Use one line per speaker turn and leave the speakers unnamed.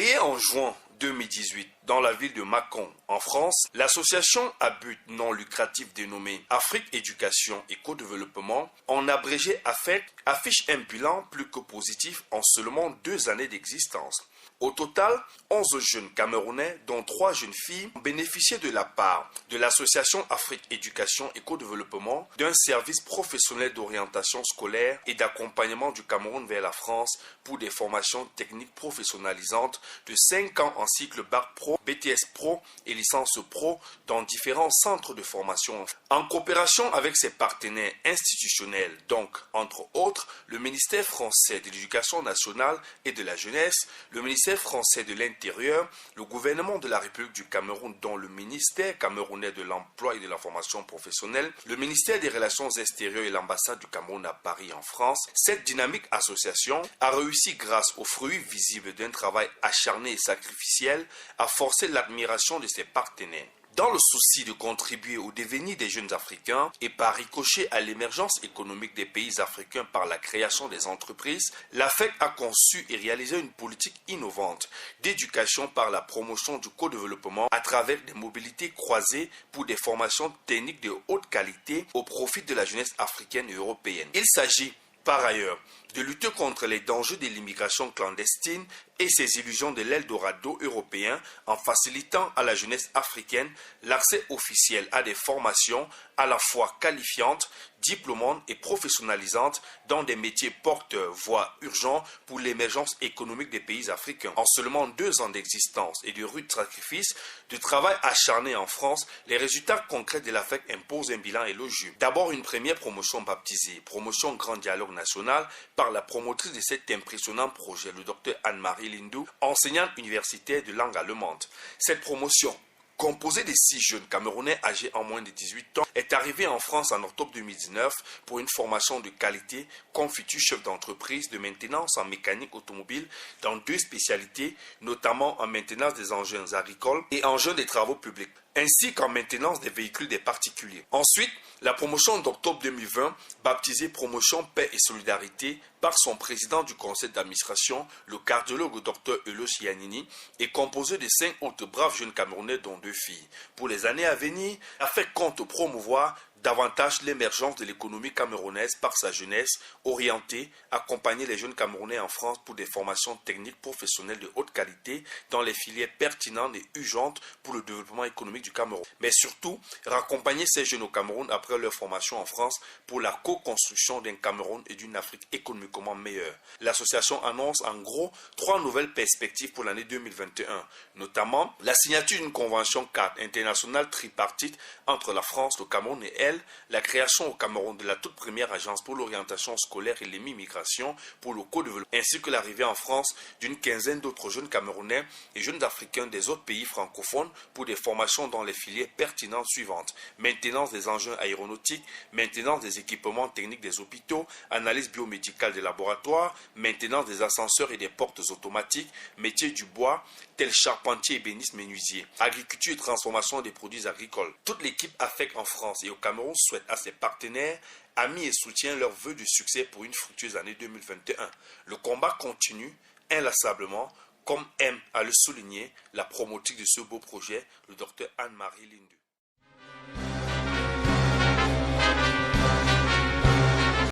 Créée en juin 2018 dans la ville de Mâcon, en France, l'association à but non lucratif dénommée Afrique Éducation et Co-Développement, en abrégé AFEC, affiche un bilan plus que positif en seulement 2 années d'existence. Au total, 11 jeunes Camerounais, dont 3 jeunes filles, ont bénéficié de la part de l'association Afrique Éducation et Co-Développement d'un service professionnel d'orientation scolaire et d'accompagnement du Cameroun vers la France pour des formations techniques professionnalisantes de 5 ans en cycle Bac Pro, BTS Pro et licence Pro dans différents centres de formation. En coopération avec ses partenaires institutionnels, donc entre autres le ministère français de l'Éducation nationale et de la jeunesse, le ministère français de l'Intérieur, le gouvernement de la République du Cameroun dont le ministère camerounais de l'Emploi et de la Formation professionnelle, le ministère des Relations extérieures et l'ambassade du Cameroun à Paris en France, cette dynamique association a réussi grâce aux fruits visibles d'un travail acharné et sacrificiel à forcer l'admiration de ses partenaires. Dans le souci de contribuer au devenir des jeunes Africains et par ricochet à l'émergence économique des pays africains par la création des entreprises, l'AFEC a conçu et réalisé une politique innovante d'éducation par la promotion du co-développement à travers des mobilités croisées pour des formations techniques de haute qualité au profit de la jeunesse africaine et européenne. Il s'agit par ailleurs de lutter contre les dangers de l'immigration clandestine et ses illusions de l'Eldorado européen en facilitant à la jeunesse africaine l'accès officiel à des formations à la fois qualifiantes, diplômantes et professionnalisantes dans des métiers porteurs, voire urgents pour l'émergence économique des pays africains. En seulement 2 ans d'existence et de rudes sacrifices, de travail acharné en France, les résultats concrets de l'AFEC imposent un bilan élogieux. D'abord, une première promotion baptisée, promotion Grand Dialogue National, par la promotrice de cet impressionnant projet, le Dr Anne-Marie Lindou, enseignante universitaire de langue allemande. Cette promotion, composée de 6 jeunes Camerounais âgés en moins de 18 ans, est arrivée en France en octobre 2019 pour une formation de qualité comme futur chef d'entreprise de maintenance en mécanique automobile dans 2 spécialités, notamment en maintenance des engins agricoles et engins des travaux publics, ainsi qu'en maintenance des véhicules des particuliers. Ensuite, la promotion d'octobre 2020, baptisée Promotion Paix et Solidarité par son président du conseil d'administration, le cardiologue Dr Elos Yanini, est composée de 5 autres braves jeunes Camerounais dont 2 filles. Pour les années à venir, l'AFEC compte promouvoir davantage l'émergence de l'économie camerounaise par sa jeunesse orientée, accompagner les jeunes Camerounais en France pour des formations techniques professionnelles de haute qualité dans les filières pertinentes et urgentes pour le développement économique du Cameroun. Mais surtout, raccompagner ces jeunes au Cameroun après leur formation en France pour la co-construction d'un Cameroun et d'une Afrique économiquement meilleure. L'association annonce en gros 3 nouvelles perspectives pour l'année 2021, notamment la signature d'une convention cadre internationale tripartite entre la France, le Cameroun et elle, la création au Cameroun de la toute première agence pour l'orientation scolaire et l'immigration pour le co-développement, ainsi que l'arrivée en France d'une quinzaine d'autres jeunes Camerounais et jeunes Africains des autres pays francophones pour des formations dans les filières pertinentes suivantes: maintenance des engins aéronautiques, maintenance des équipements techniques des hôpitaux, analyse biomédicale des laboratoires, maintenance des ascenseurs et des portes automatiques, métiers du bois, tels charpentiers, ébénistes, menuisiers, agriculture et transformation des produits agricoles. Toute l'équipe AFEC en France et au Cameroun souhaite à ses partenaires, amis et soutiens leurs vœux de succès pour une fructueuse année 2021. Le combat continue inlassablement, comme aime à le souligner la promotrice de ce beau projet, le Dr Anne-Marie Lindou.